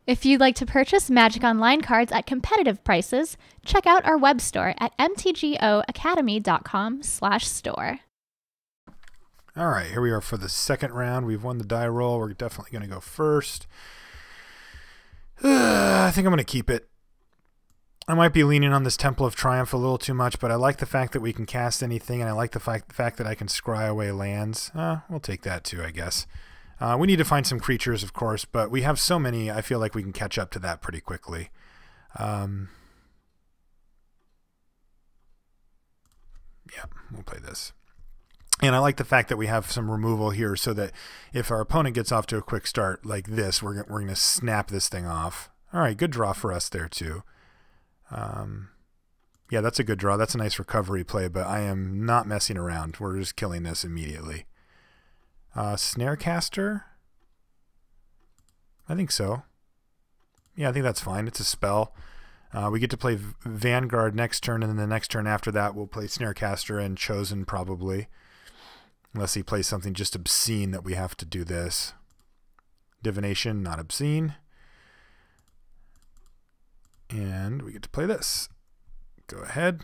If you'd like to purchase Magic Online cards at competitive prices, check out our web store at mtgoacademy.com/store. All right, here we are for the second round. We've won the die roll. We're definitely going to go first. I think I'm going to keep it. I might be leaning on this Temple of Triumph a little too much, but I like the fact that we can cast anything, and I like the fact that I can scry away lands. We'll take that too, I guess. We need to find some creatures, of course, but we have so many, I feel like we can catch up to that pretty quickly. Yeah, we'll play this. And I like the fact that we have some removal here so that if our opponent gets off to a quick start like this, we're going to snap this thing off. All right, good draw for us there too. Yeah, that's a good draw. That's a nice recovery play, but I am not messing around. We're just killing this immediately. Snarecaster? I think so. Yeah, I think that's fine. It's a spell. We get to play Vanguard next turn, and then the next turn after that we'll play Snarecaster and Chosen probably. Unless he plays something just obscene that we have to do this. Divination, not obscene. And we get to play this. Go ahead.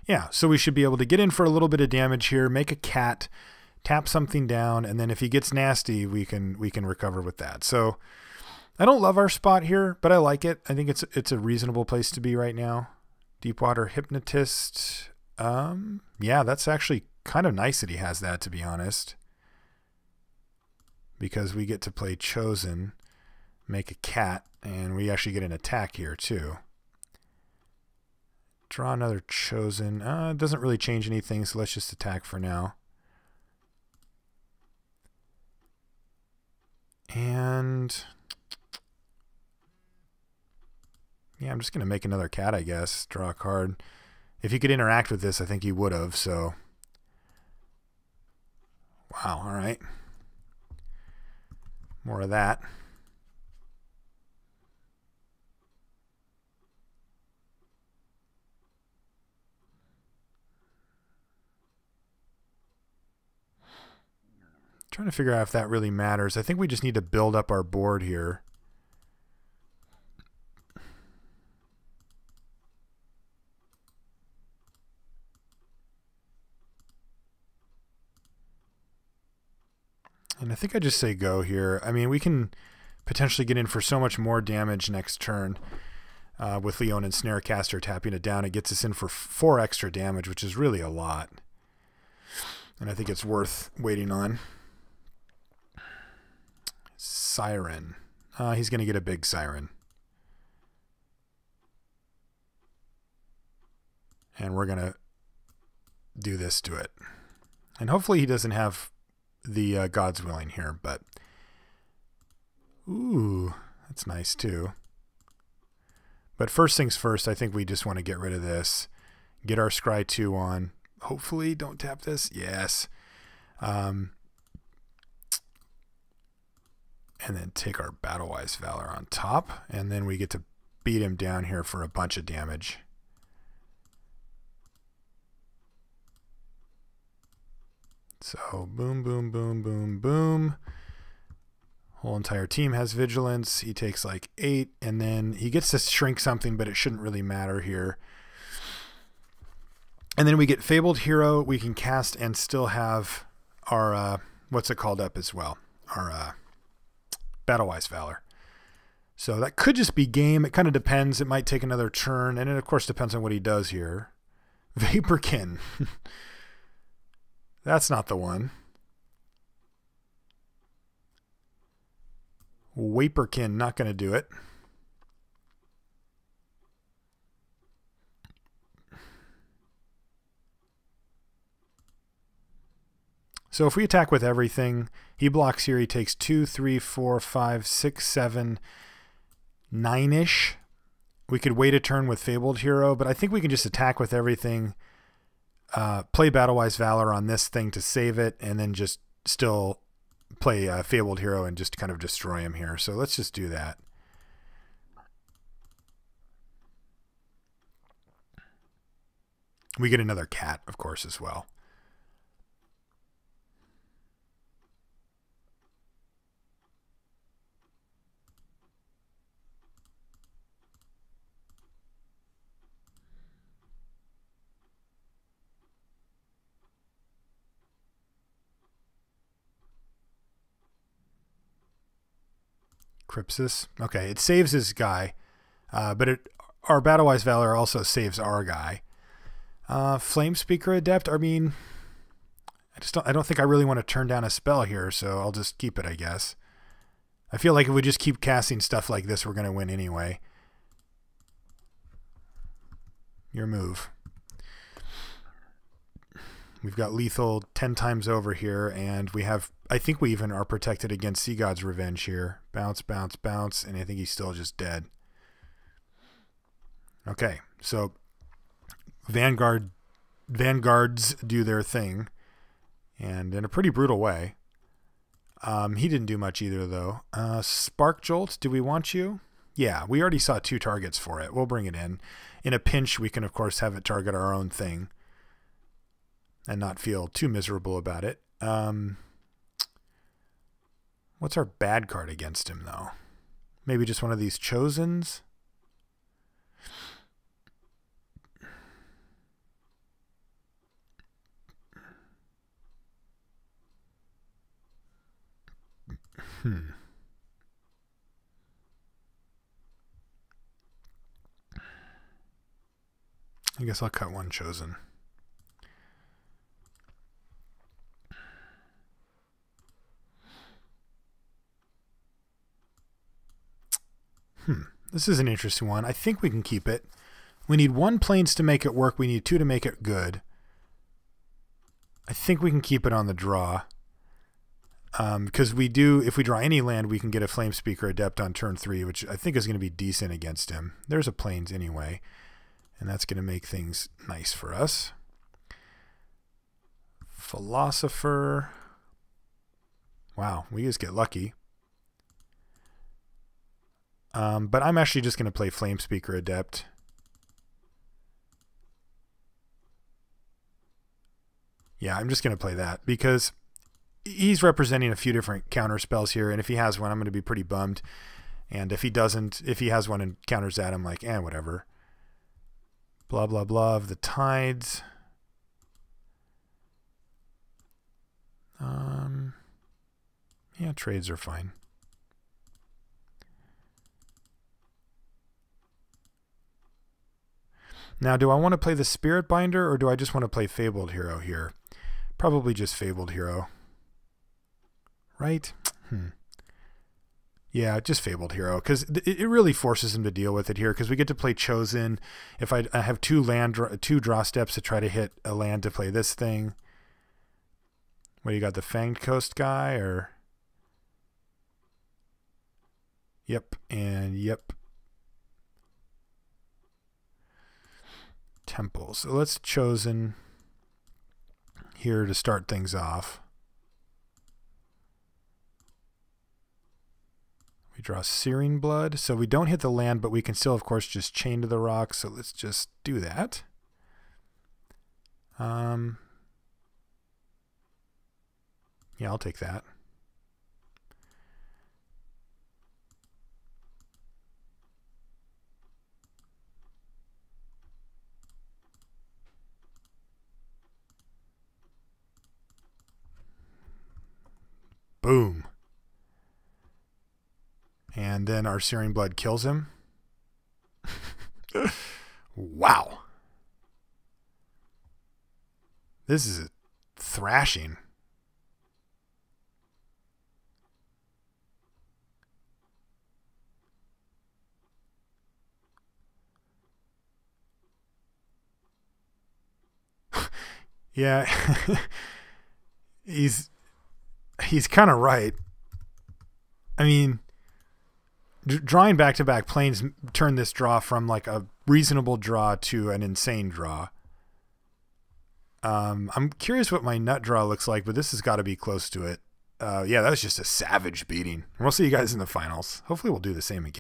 Yeah, so we should be able to get in for a little bit of damage here, make a cat, tap something down, and then if he gets nasty, we can recover with that. So I don't love our spot here, but I like it. I think it's a reasonable place to be right now. Deepwater Hypnotist. Yeah, that's actually kind of nice that he has that, to be honest. Because we get to play Chosen, make a cat, and we actually get an attack here too. Draw another Chosen. It doesn't really change anything, so let's just attack for now. And yeah, I'm just going to make another cat, I guess. Draw a card. If he could interact with this, I think he would have, so. Wow, all right. More of that. Trying to figure out if that really matters. I think we just need to build up our board here. And I think I just say go here. I mean, we can potentially get in for so much more damage next turn with Leon and Snarecaster tapping it down. It gets us in for 4 extra damage, which is really a lot. And I think it's worth waiting on. Siren. He's going to get a big Siren. And we're going to do this to it. And hopefully he doesn't have the God's Willing here, but ooh, that's nice too. But first things first, I think we just want to get rid of this. Get our Scry 2 on. Hopefully, don't tap this. Yes. And then take our Battle-Wise Valor on top, and then we get to beat him down here for a bunch of damage. So boom, boom, boom, boom, boom. Whole entire team has Vigilance. He takes like 8, and then he gets to shrink something, but it shouldn't really matter here. And then we get Fabled Hero. We can cast and still have our, what's it called up as well? Our Battle-Wise Valor. So that could just be game. It kind of depends. It might take another turn, and it of course depends on what he does here. Vaporkin. That's not the one. Vaporkin, not going to do it. So if we attack with everything, he blocks here. He takes 2, 3, 4, 5, 6, 7, 9-ish. We could wait a turn with Fabled Hero, but I think we can just attack with everything. Play Battle-Wise Valor on this thing to save it, and then just still play Fabled Hero and just kind of destroy him here. So let's just do that. We get another cat, of course, as well. Crypsis. Okay, it saves his guy, but our Battle-Wise Valor also saves our guy. Flamespeaker Adept. I mean, I don't think I really want to turn down a spell here, so I'll just keep it, I guess. I feel like if we just keep casting stuff like this, we're going to win anyway. Your move. We've got lethal 10 times over here, and we have, I think we even are protected against Sea God's Revenge here. Bounce, bounce, bounce, and I think he's still just dead. Okay, so Vanguards do their thing, and in a pretty brutal way. He didn't do much either, though. Spark Jolt, do we want you? Yeah, we already saw 2 targets for it. We'll bring it in. In a pinch, we can, of course, have it target our own thing and not feel too miserable about it. What's our bad card against him, though? Maybe just one of these Chosens? I guess I'll cut one Chosen. This is an interesting one. I think we can keep it. We need 1 Plains to make it work. We need 2 to make it good. I think we can keep it on the draw. Because we do, if we draw any land, we can get a Flamespeaker Adept on turn 3, which I think is going to be decent against him. There's a Plains anyway, and that's going to make things nice for us. Philosopher. Wow, we just get lucky. But I'm actually just going to play Flamespeaker Adept. Yeah, I'm just going to play that because he's representing a few different counter spells here, and if he has one, I'm going to be pretty bummed. And if he doesn't, if he has one and counters that, I'm like, whatever. Blah, blah, blah of the Tides. Yeah, trades are fine. Now, do I want to play the Spirit Binder, or do I just want to play Fabled Hero here? Probably just Fabled Hero. Right? Yeah, just Fabled Hero, because it really forces him to deal with it here, because we get to play Chosen. If I have 2 draw steps to try to hit a land to play this thing. What, you got the Fanged Coast guy, or... Yep, and yep. Temple. So let's Chosen here to start things off. We draw Searing Blood. So we don't hit the land, but we can still, of course, just chain to the rock. So let's just do that. Yeah, I'll take that. Boom. And then our Searing Blood kills him. Wow. This is a thrashing. Yeah. He's kind of right. I mean, drawing back-to-back planes turned this draw from like a reasonable draw to an insane draw. I'm curious what my nut draw looks like, but this has got to be close to it. Yeah, that was just a savage beating. We'll see you guys in the finals. Hopefully we'll do the same again.